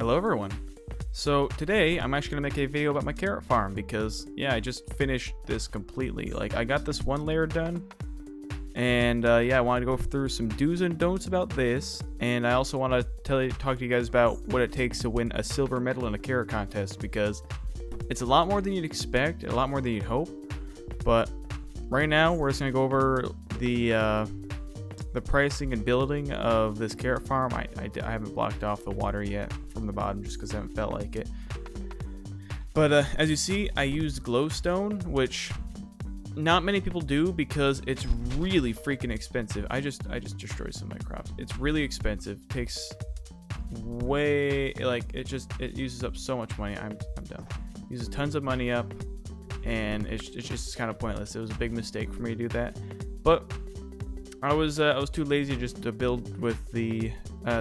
Hello everyone. So today I'm actually going to make a video about my carrot farm because yeah, I just finished this completely. Like I got this one layer done and yeah, I wanted to go through some do's and don'ts about this, and I also want to talk to you guys about what it takes to win a silver medal in a carrot contest because it's a lot more than you'd expect, a lot more than you'd hope. But right now we're just going to go over the pricing and building of this carrot farm. I haven't blocked off the water yet from the bottom just because I haven't felt like it. But as you see, I used glowstone, which not many people do because it's really freaking expensive. I just destroyed some of my crops. It's really expensive. Takes way, like, it uses up so much money. I'm done. Uses tons of money up, and it's just kind of pointless. It was a big mistake for me to do that, but I was too lazy just to build with the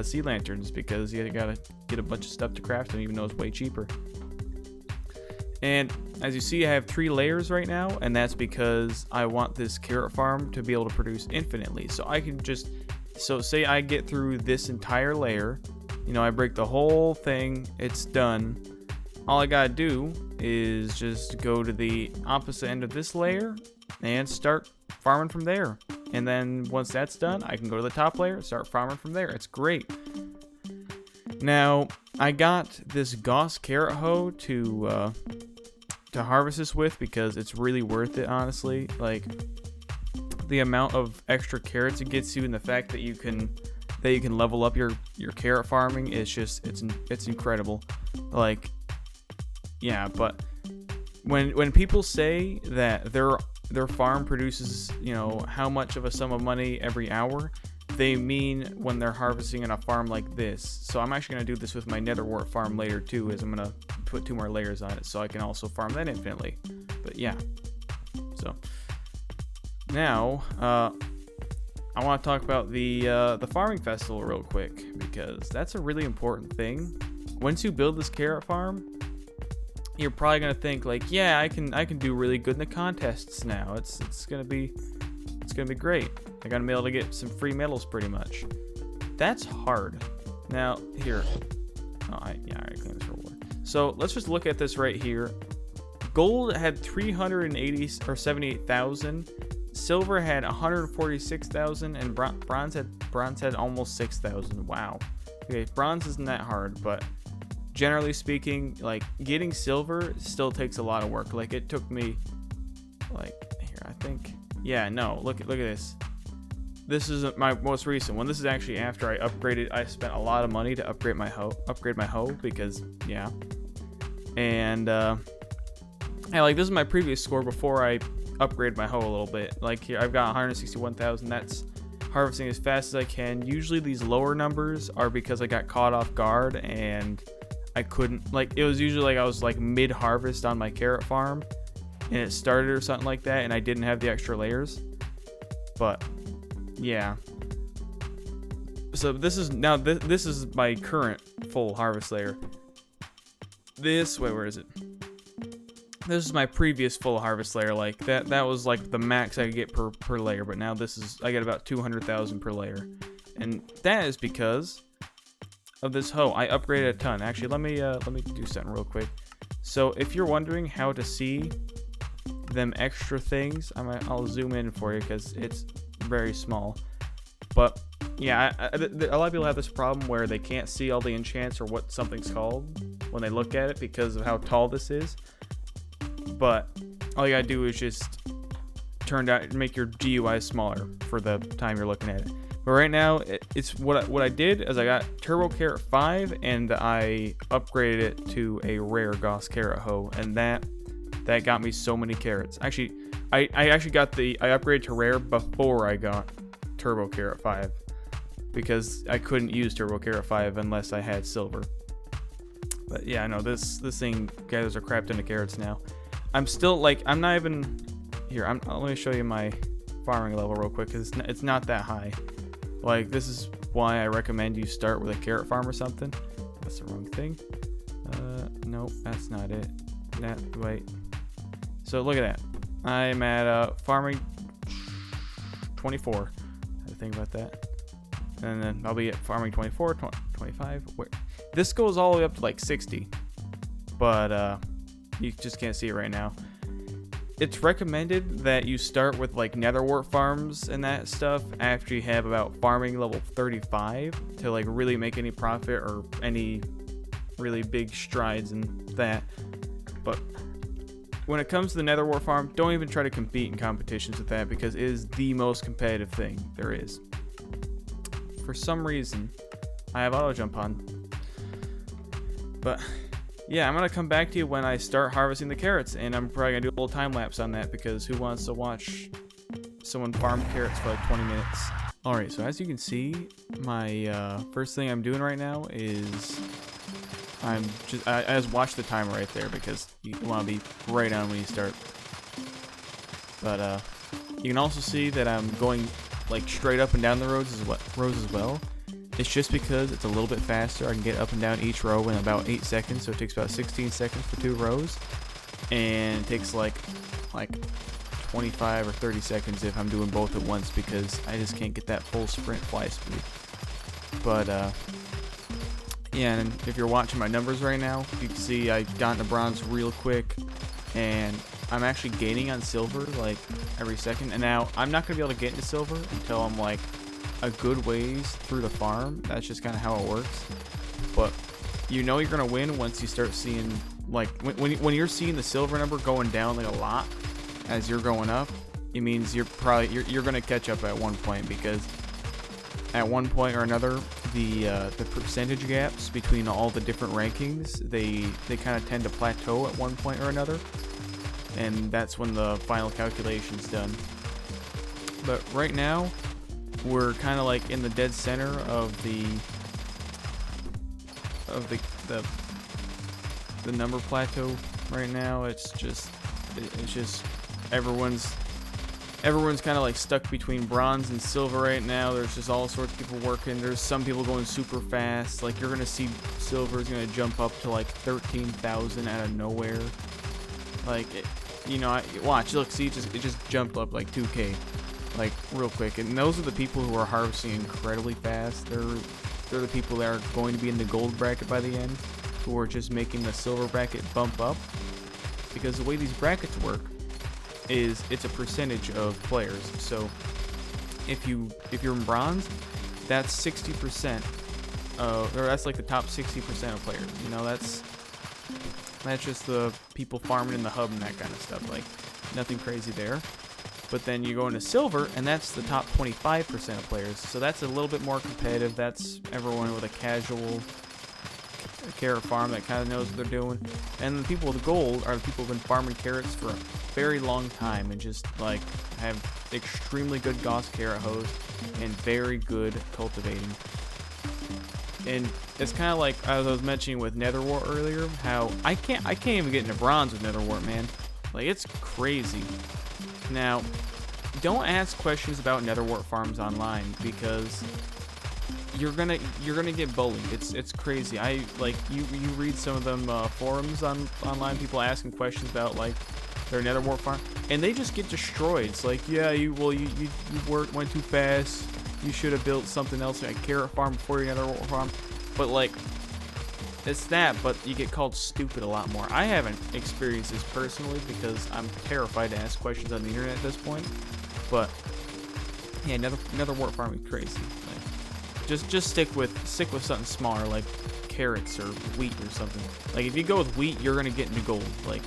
sea lanterns because you gotta get a bunch of stuff to craft them, even though it's way cheaper. And as you see, I have 3 layers right now, and that's because I want this carrot farm to be able to produce infinitely. So I can just, say I get through this entire layer, I break the whole thing, it's done. All I gotta do is just go to the opposite end of this layer and start farming from there. And then once that's done, I can go to the top layer, start farming from there. It's great. Now, I got this Gauss carrot hoe to harvest this with because it's really worth it, honestly. Like, the amount of extra carrots it gets you and the fact that you can level up your carrot farming is just it's incredible. Like, yeah, but when people say that their farm produces, how much of a sum of money every hour, they mean when they're harvesting in a farm like this. So I'm actually going to do this with my netherwort farm later too, is I'm going to put 2 more layers on it so I can also farm that infinitely. But yeah, so now I want to talk about the farming festival real quick because that's a really important thing. Once you build this carrot farm, you're probably gonna think like, yeah, I can do really good in the contests now. It's gonna be great. I'm gonna be able to get some free medals pretty much. That's hard. Now here, I already cleaned this reward. So let's just look at this right here. Gold had 78,000. Silver had 146,000, and bronze had almost 6,000. Wow. Okay, bronze isn't that hard, but generally speaking, like, getting silver still takes a lot of work. Like, it took me, like, here, I think, yeah, no, look at this. This is my most recent one. This is actually after I upgraded. I spent a lot of money to upgrade my hoe because, yeah. And like, this is my previous score before I upgrade my hoe a little bit. Like, here I've got 161,000. That's harvesting as fast as I can. Usually these lower numbers are because I got caught off guard and I couldn't, like, it was usually like I was like mid-harvest on my carrot farm and it started or something like that and I didn't have the extra layers. But yeah, so this is now this is my current full harvest layer. Where is it? This is my previous full harvest layer. Like, that was like the max I could get per layer, but now I get about 200,000 per layer, and that is because of this hoe. I upgraded a ton. Actually, let me do something real quick. So if you're wondering how to see them extra things, I'll zoom in for you because it's very small. But yeah, a lot of people have this problem where they can't see all the enchants or what something's called when they look at it because of how tall this is. But all you gotta do is just make your GUI smaller for the time you're looking at it. But right now, it's what I did is I got Turbo Carrot 5 and I upgraded it to a rare Gauss carrot hoe, and that got me so many carrots. Actually, I upgraded to rare before I got Turbo Carrot 5 because I couldn't use Turbo Carrot 5 unless I had silver. But yeah, no, this thing gathers a crap ton of carrots now. I'm still, like, I'm not even here. Let me show you my farming level real quick because it's not that high. Like, this is why I recommend you start with a carrot farm or something. That's the wrong thing. Nope, that's not it. Wait. So look at that. I'm at farming 24. I had to think about that. And then I'll be at farming 24, 25. This goes all the way up to like 60, but you just can't see it right now. It's recommended that you start with like netherwart farms and that stuff after you have about farming level 35 to like really make any profit or any really big strides in that. But when it comes to the netherwart farm, don't even try to compete in competitions with that because it is the most competitive thing there is. For some reason, I have auto jump on. But yeah, I'm going to come back to you when I start harvesting the carrots, and I'm probably going to do a little time lapse on that because who wants to watch someone farm carrots for like 20 minutes? Alright, so as you can see, my first thing I'm doing right now is I just watch the timer right there because you want to be right on when you start. But you can also see that I'm going like straight up and down the rows as well. It's just because it's a little bit faster. I can get up and down each row in about 8 seconds, so it takes about 16 seconds for 2 rows. And it takes like 25 or 30 seconds if I'm doing both at once because I just can't get that full sprint fly speed. But yeah, and if you're watching my numbers right now, you can see I got into bronze real quick, and I'm actually gaining on silver like every second. And now I'm not going to be able to get into silver until I'm like a good ways through the farm. That's just kind of how it works. But you know you're gonna win once you start seeing like when you're seeing the silver number going down like a lot as you're going up. It means you're gonna catch up at one point because at one point or another the percentage gaps between all the different rankings they kind of tend to plateau at one point or another, and that's when the final calculation's done. But right now we're kind of like in the dead center of the number plateau right now. It's just everyone's kind of like stuck between bronze and silver right now. There's just all sorts of people working. There's some people going super fast. Like you're gonna see silver is gonna jump up to like 13,000 out of nowhere. Like watch, look, see, it just jumped up like 2K. Like real quick, and those are the people who are harvesting incredibly fast. They're the people that are going to be in the gold bracket by the end, who are just making the silver bracket bump up. Because the way these brackets work is it's a percentage of players. So if you're in bronze, that's 60% or that's like the top 60% of players. You know, that's just the people farming in the hub and that kind of stuff. Like nothing crazy there. But then you go into silver, and that's the top 25% of players. So that's a little bit more competitive. That's everyone with a casual carrot farm that kind of knows what they're doing. And the people with gold are the people who've been farming carrots for a very long time and just like have extremely good Gauss carrot hose and very good cultivating. And it's kind of like as I was mentioning with netherwart earlier, how I can't even get into bronze with netherwart, man. Like it's crazy. Now, don't ask questions about netherwart farms online because you're gonna get bullied. It's crazy. You read some of them forums online, people asking questions about like their netherwart farm, and they just get destroyed. It's like, yeah, you went too fast. You should have built something else like a carrot farm before your netherwart farm. But like, it's that, but you get called stupid a lot more. I haven't experienced this personally because I'm terrified to ask questions on the internet at this point. But yeah, netherwart farming is crazy. Like, just stick with something smaller like carrots or wheat or something. Like if you go with wheat, you're gonna get into gold. Like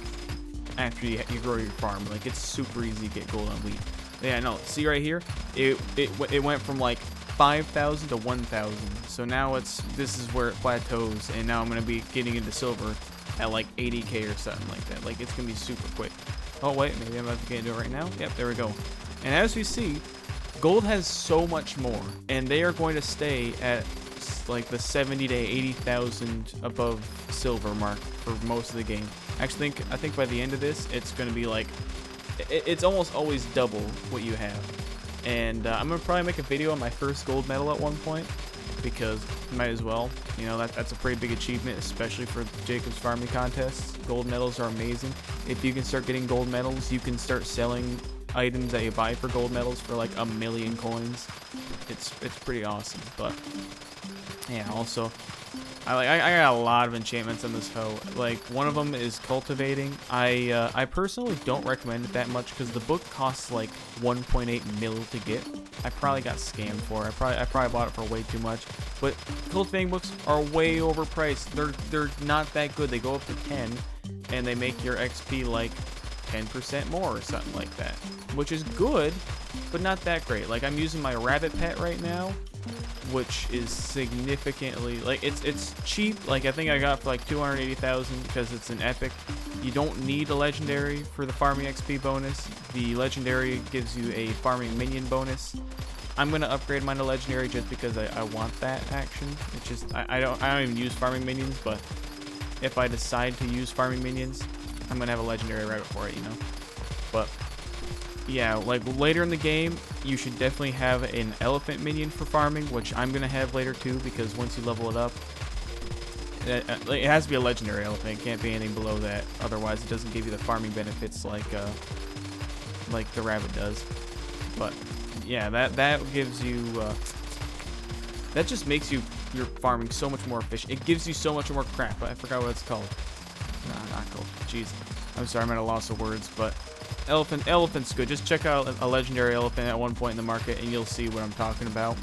after you grow your farm, like it's super easy to get gold on wheat. Yeah, no. See right here, it went from like 5,000 to 1,000. So now this is where it plateaus, and now I'm gonna be getting into silver at like 80k or something like that. Like it's gonna be super quick. Oh wait, maybe I'm about to get into it right now. Yep, there we go. And as we see, gold has so much more, and they are going to stay at like the 70 to 80,000 above silver mark for most of the game. Actually, I think by the end of this, it's going to be like it's almost always double what you have. And I'm gonna probably make a video on my first gold medal at one point because might as well. You know, that's a pretty big achievement, especially for Jacob's farming contests. Gold medals are amazing. If you can start getting gold medals, you can start selling items that you buy for gold medals for like 1,000,000 coins. It's pretty awesome. But yeah, also I got a lot of enchantments on this hoe. Like, one of them is cultivating. I personally don't recommend it that much because the book costs like 1.8 mil to get. I probably got scammed for it. I probably bought it for way too much. But cultivating books are way overpriced. They're not that good. They go up to 10, and they make your XP like 10% more or something like that, which is good, but not that great. Like, I'm using my rabbit pet right now, which is significantly, like, it's cheap. Like, I think I got for like 280,000 because it's an epic. You don't need a legendary for the farming XP bonus. The legendary gives you a farming minion bonus. I'm gonna upgrade mine to legendary just because I want that action. It's just I don't even use farming minions, but if I decide to use farming minions, I'm gonna have a legendary rabbit for it, you know. But yeah, like later in the game, you should definitely have an elephant minion for farming, which I'm gonna have later too, because once you level it up, it has to be a legendary elephant. It can't be anything below that, otherwise it doesn't give you the farming benefits like the rabbit does. But yeah, that gives you that just makes your farming so much more efficient. It gives you so much more crap. I forgot what it's called. Not cool. Jeez, I'm sorry, I'm at a loss of words, but elephant's good. Just check out a legendary elephant at one point in the market, and you'll see what I'm talking about.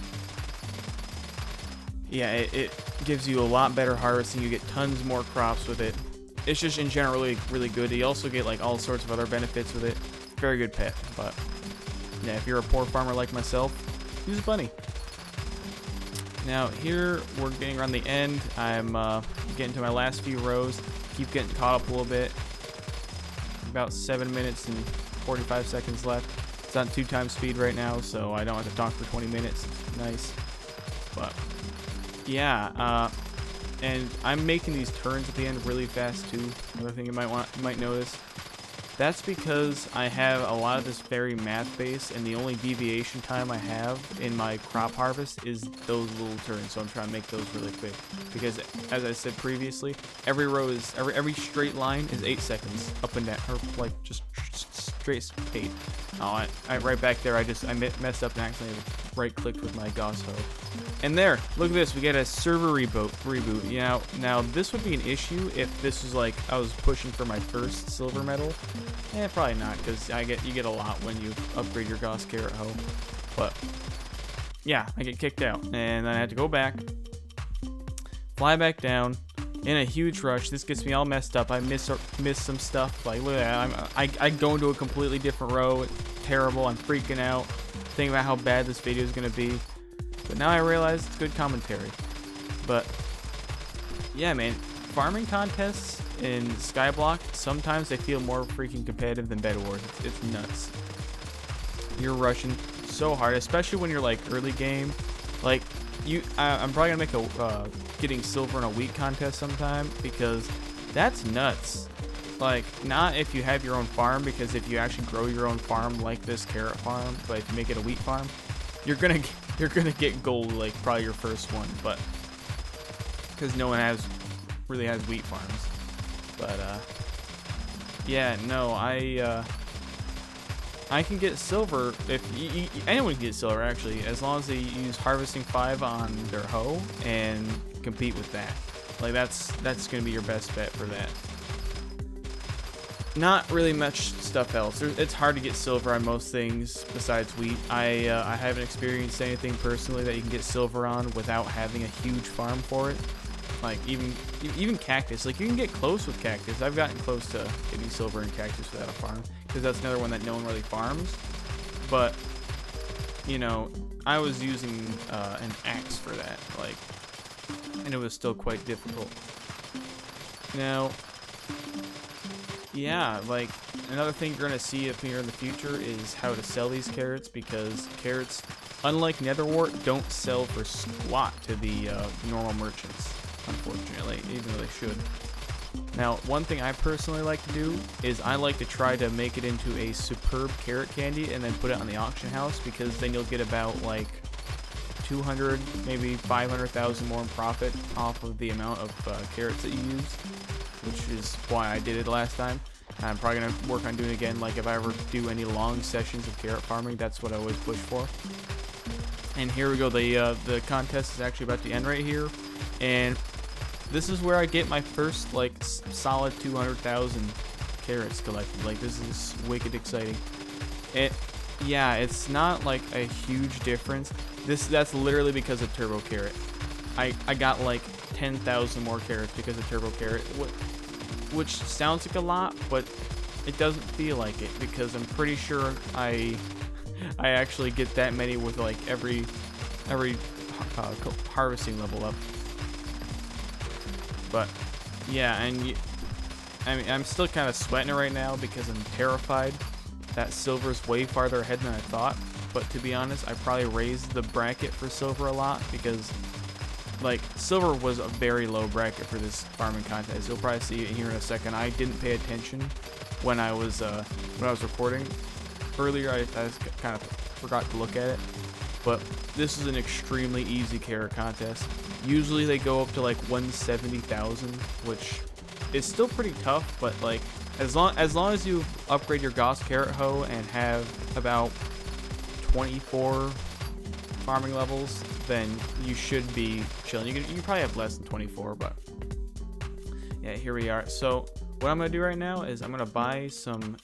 Yeah, it gives you a lot better harvesting. You get tons more crops with it. It's just in general really good. You also get like all sorts of other benefits with it. Very good pet. But yeah, if you're a poor farmer like myself, use a bunny. Now here we're getting around the end. I'm getting to my last few rows. Keep getting caught up a little bit. About 7 minutes and 45 seconds left. It's on 2x speed right now, so I don't have to talk for 20 minutes. It's nice. But yeah, and I'm making these turns at the end really fast too. Another thing you might notice. That's because I have a lot of this very math based, and the only deviation time I have in my crop harvest is those little turns. So I'm trying to make those really quick because, as I said previously, every row is every straight line is 8 seconds up and down, or like just straight 8. Oh, I right back there. I messed up and accidentally right-clicked with my Gauss hoe. And there, look at this. We get a server reboot. You know, now this would be an issue if this was like I was pushing for my first silver medal. Probably not, because you get a lot when you upgrade your Gauss carrot hoe. But yeah, I get kicked out, and then I had to go back, fly back down in a huge rush. This gets me all messed up. I miss some stuff. Like, look at that. I go into a completely different row. It's terrible. I'm freaking out, thinking about how bad this video is gonna be. But now I realize it's good commentary. But yeah, man, farming contests in Skyblock, sometimes they feel more freaking competitive than Bed Wars. It's nuts. You're rushing so hard, especially when you're like early game. Like I'm probably gonna make a getting silver in a week contest sometime, because that's nuts. Like, not if you have your own farm, because if you actually grow your own farm like this carrot farm, but if you make it a wheat farm, you're gonna get gold like probably your first one, but because no one really has wheat farms. But yeah, no, I can get silver if anyone can get silver actually, as long as they use harvesting 5 on their hoe and compete with that. Like, that's gonna be your best bet for that. Not really much stuff else. It's hard to get silver on most things besides wheat. I haven't experienced anything personally that you can get silver on without having a huge farm for it. Like even cactus. Like, you can get close with cactus. I've gotten close to getting silver in cactus without a farm, because that's another one that no one really farms. But you know, I was using an axe for that, like, and it was still quite difficult. Now, yeah, like, another thing you're gonna see up here in the future is how to sell these carrots, because carrots, unlike netherwort, don't sell for squat to the normal merchants, unfortunately, even though they should. Now, one thing I personally like to do is I like to try to make it into a superb carrot candy and then put it on the auction house, because then you'll get about like 200, maybe 500,000 more in profit off of the amount of carrots that you use, which is why I did it last time. I'm probably going to work on doing it again. Like, if I ever do any long sessions of carrot farming, that's what I always push for. And here we go. The contest is actually about to end right here. And this is where I get my first like solid 200,000 carrots collected. Like this is wicked exciting. Yeah, it's not like a huge difference. That's literally because of Turbo Carrot. I got like 10,000 more carrots because of Turbo Carrot, which sounds like a lot, but it doesn't feel like it because I'm pretty sure I actually get that many with like every harvesting level up. But yeah, and I mean, I'm still kind of sweating it right now because I'm terrified that silver's way farther ahead than I thought. But to be honest, I probably raised the bracket for silver a lot because like silver was a very low bracket for this farming contest. You'll probably see it here in a second. I didn't pay attention when I was recording earlier. I kind of forgot to look at it. But this is an extremely easy carrot contest. Usually they go up to like 170,000, which is still pretty tough. But like as long as you upgrade your Gauss carrot hoe and have about 24 farming levels, then you should be chilling. You probably have less than 24, but yeah, here we are. So what I'm gonna do right now is I'm gonna buy some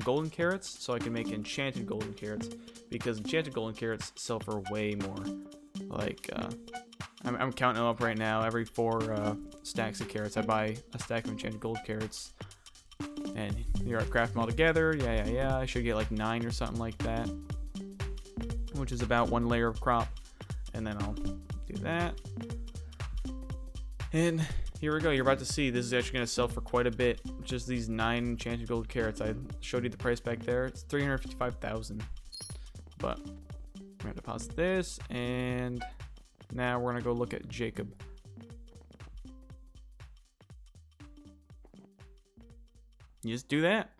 golden carrots so I can make enchanted golden carrots, because enchanted golden carrots sell for way more. Like I'm counting them up right now. Every 4 stacks of carrots I buy a stack of enchanted gold carrots, and here I craft them all together. Yeah, I should get like 9 or something like that, which is about 1 layer of crop. And then I'll do that. And here we go. You're about to see this is actually going to sell for quite a bit. Just these 9 enchanted gold carrots. I showed you the price back there. It's 355,000. But I'm going to deposit this. And now we're going to go look at Jacob. You just do that.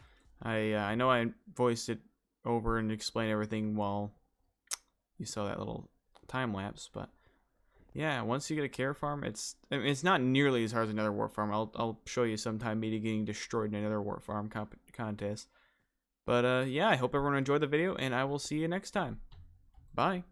I know I voiced it over and explained everything while you saw that little time lapse, but yeah, once you get a carrot farm, it's not nearly as hard as another wart farm. I'll show you sometime me getting destroyed in another wart farm contest. But yeah, I hope everyone enjoyed the video, and I will see you next time. Bye.